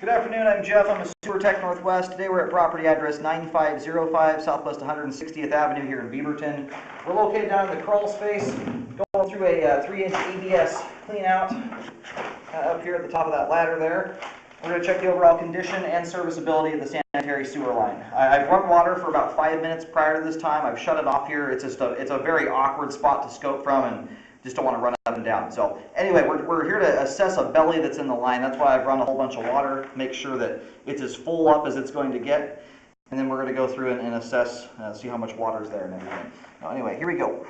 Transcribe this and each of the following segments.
Good afternoon, I'm Jeff. I'm a Sewer Tech Northwest. Today we're at property address 9505 Southwest 160th Avenue here in Beaverton. We're located down in the crawl space, going through a 3-inch ABS clean out up here at the top of that ladder there. We're going to check the overall condition and serviceability of the sanitary sewer line. I've run water for about 5 minutes prior to this time. I've shut it off here. It's a very awkward spot to scope from, and just don't want to run up and down. So anyway, we're here to assess a belly that's in the line. That's why I've run a whole bunch of water, make sure that it's as full up as it's going to get. And then we're going to go through and assess, see how much water is there and everything. Now, anyway, here we go.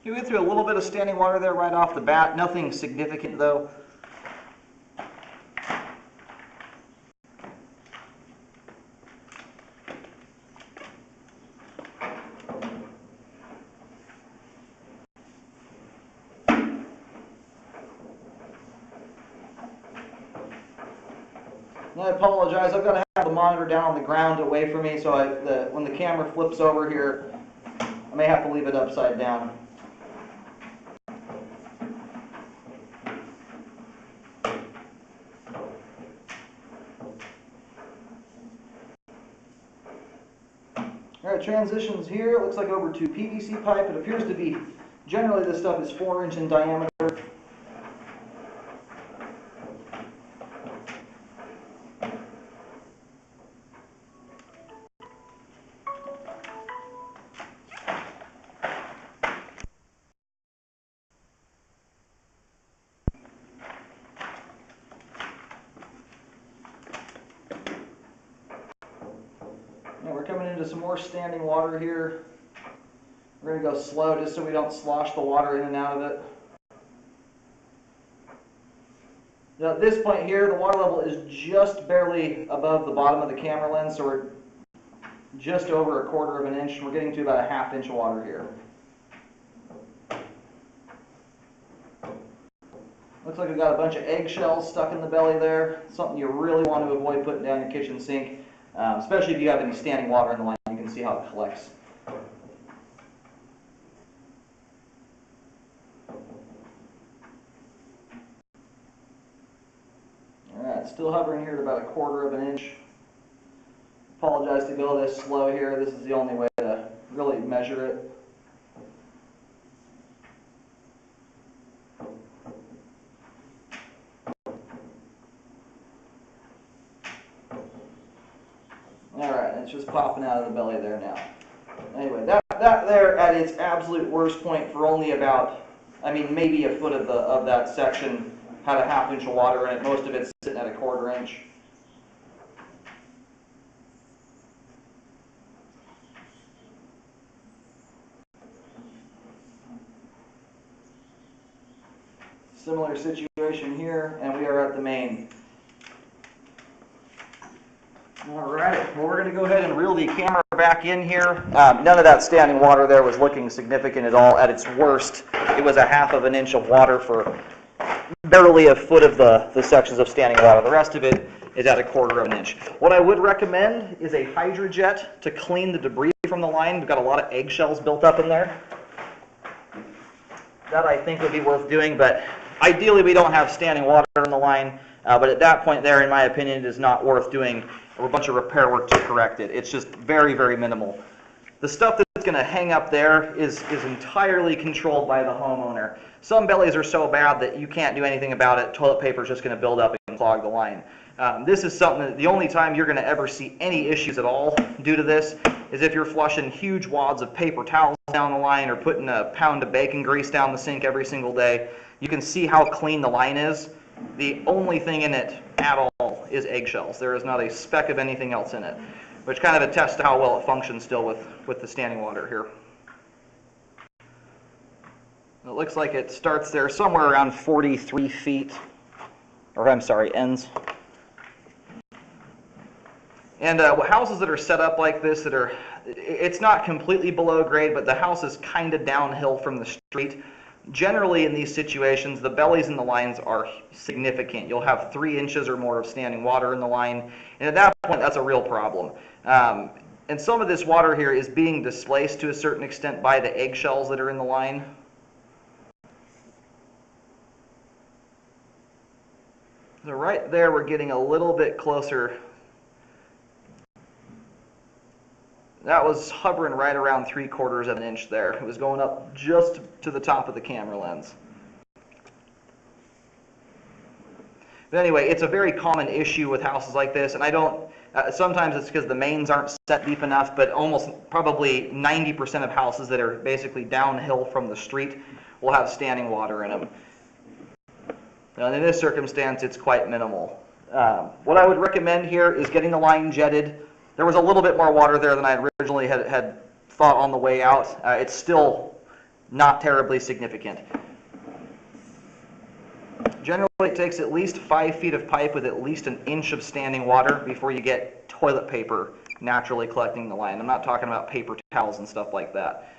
We went through a little bit of standing water there right off the bat. Nothing significant though. I apologize. I've got to have the monitor down on the ground away from me, so when the camera flips over here, I may have to leave it upside down. All right, transitions here. It looks like over to PVC pipe. It appears to be, generally this stuff is 4-inch in diameter. We're coming into some more standing water here. We're going to go slow just so we don't slosh the water in and out of it. Now at this point here, the water level is just barely above the bottom of the camera lens, so we're just over 1/4 of an inch. We're getting to about a 1/2 inch of water here. Looks like we've got a bunch of eggshells stuck in the belly there. Something you really want to avoid putting down your kitchen sink. Especially if you have any standing water in the line, you can see how it collects. Alright, still hovering here at about 1/4 of an inch. Apologize to go this slow here. This is the only way to really measure it. Alright, it's just popping out of the belly there now. Anyway, that there at its absolute worst point for only about, maybe a foot of that section had a 1/2 inch of water in it. Most of it's sitting at 1/4 inch. Similar situation here, and we are at the main. Alright, well we're going to go ahead and reel the camera back in here. None of that standing water there was looking significant at all. At its worst, it was a 1/2 of an inch of water for barely a foot of the sections of standing water. The rest of it is at 1/4 of an inch. What I would recommend is a HydroJet to clean the debris from the line. We've got a lot of eggshells built up in there. That I think would be worth doing, but ideally we don't have standing water in the line, but at that point there, in my opinion, it is not worth doing a bunch of repair work to correct it. It's just very, very minimal. The stuff that's going to hang up there is entirely controlled by the homeowner. Some bellies are so bad that you can't do anything about it. Toilet paper is just going to build up and clog the line. This is something that the only time you're going to ever see any issues at all due to this is if you're flushing huge wads of paper towels down the line or putting a pound of bacon grease down the sink every single day. You can see how clean the line is. The only thing in it at all is eggshells. There is not a speck of anything else in it, which kind of attests to how well it functions still with the standing water here. It looks like it starts there somewhere around 43 feet, or I'm sorry, ends. And houses that are set up like this, it's not completely below grade, but the house is kind of downhill from the street. Generally in these situations, the bellies in the lines are significant. You'll have 3 inches or more of standing water in the line, and at that point, that's a real problem. And some of this water here is being displaced to a certain extent by the eggshells that are in the line. So right there, we're getting a little bit closer. That was hovering right around 3/4 of an inch there. It was going up just to the top of the camera lens. But anyway, it's a very common issue with houses like this, and I don't, sometimes it's because the mains aren't set deep enough, but almost probably 90% of houses that are basically downhill from the street will have standing water in them. Now, in this circumstance, it's quite minimal. What I would recommend here is getting the line jetted. There was a little bit more water there than I originally had thought on the way out. It's still not terribly significant. Generally, it takes at least 5 feet of pipe with at least 1 inch of standing water before you get toilet paper naturally collecting the line. I'm not talking about paper towels and stuff like that.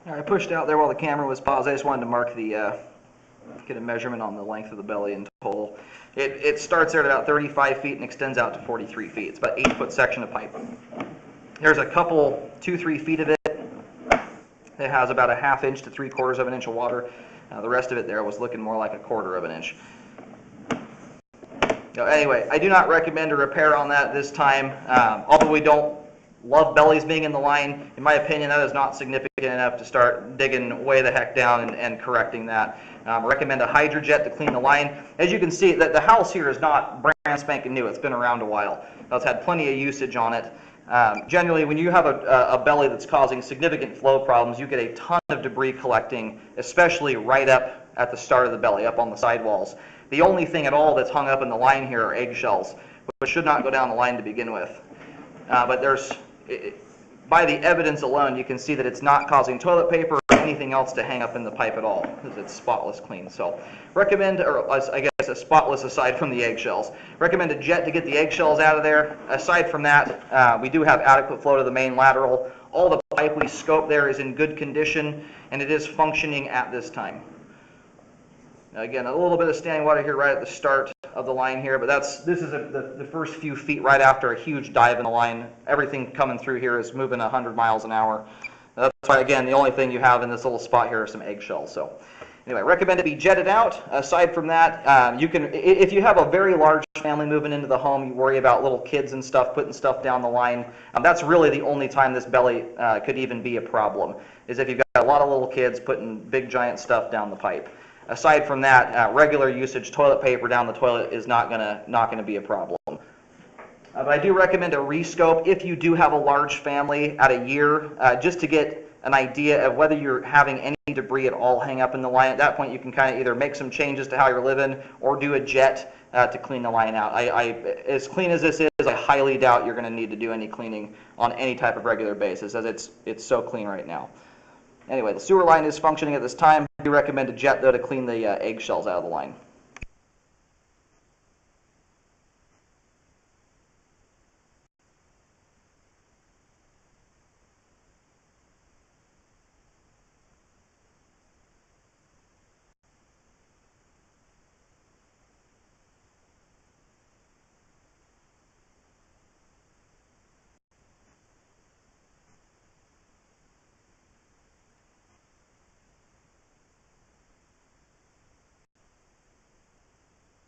I pushed out there while the camera was paused. I just wanted to mark the, get a measurement on the length of the belly in total. It starts there at about 35 feet and extends out to 43 feet. It's about 8-foot section of pipe. There's a couple, 2-3 feet of it. It has about a 1/2 inch to 3/4 of an inch of water. The rest of it there was looking more like 1/4 of an inch. So anyway, I do not recommend a repair on that this time. Although we don't love bellies being in the line, in my opinion, that is not significant enough to start digging way the heck down and correcting that. Recommend a HydroJet to clean the line. As you can see, the house here is not brand spanking new. It's been around a while. It's had plenty of usage on it. Generally, when you have a belly that's causing significant flow problems, you get a ton of debris collecting, especially right up at the start of the belly, up on the sidewalls. The only thing at all that's hung up in the line here are eggshells, which should not go down the line to begin with. But by the evidence alone, you can see that it's not causing toilet paper or anything else to hang up in the pipe at all, because it's spotless clean. So recommend, or I guess a spotless aside from the eggshells. Recommend a jet to get the eggshells out of there. Aside from that, we do have adequate flow to the main lateral. All the pipe we scope there is in good condition, and it is functioning at this time. Now again, a little bit of standing water here right at the start of the line here, but this is the first few feet right after a huge dive in the line. Everything coming through here is moving 100 miles an hour. That's why, again, the only thing you have in this little spot here are some eggshells. So anyway, recommend it be jetted out. Aside from that, you can, if you have a very large family moving into the home, you worry about little kids and stuff, putting stuff down the line. That's really the only time this belly could even be a problem, is if you've got a lot of little kids putting big giant stuff down the pipe. Aside from that, regular usage toilet paper down the toilet is not gonna be a problem. But I do recommend a rescope if you do have a large family at a year, just to get an idea of whether you're having any debris at all hang up in the line. At that point, you can kind of either make some changes to how you're living or do a jet to clean the line out. As clean as this is, I highly doubt you're going to need to do any cleaning on any type of regular basis, as it's so clean right now. Anyway, the sewer line is functioning at this time. I do recommend a jet, though, to clean the eggshells out of the line.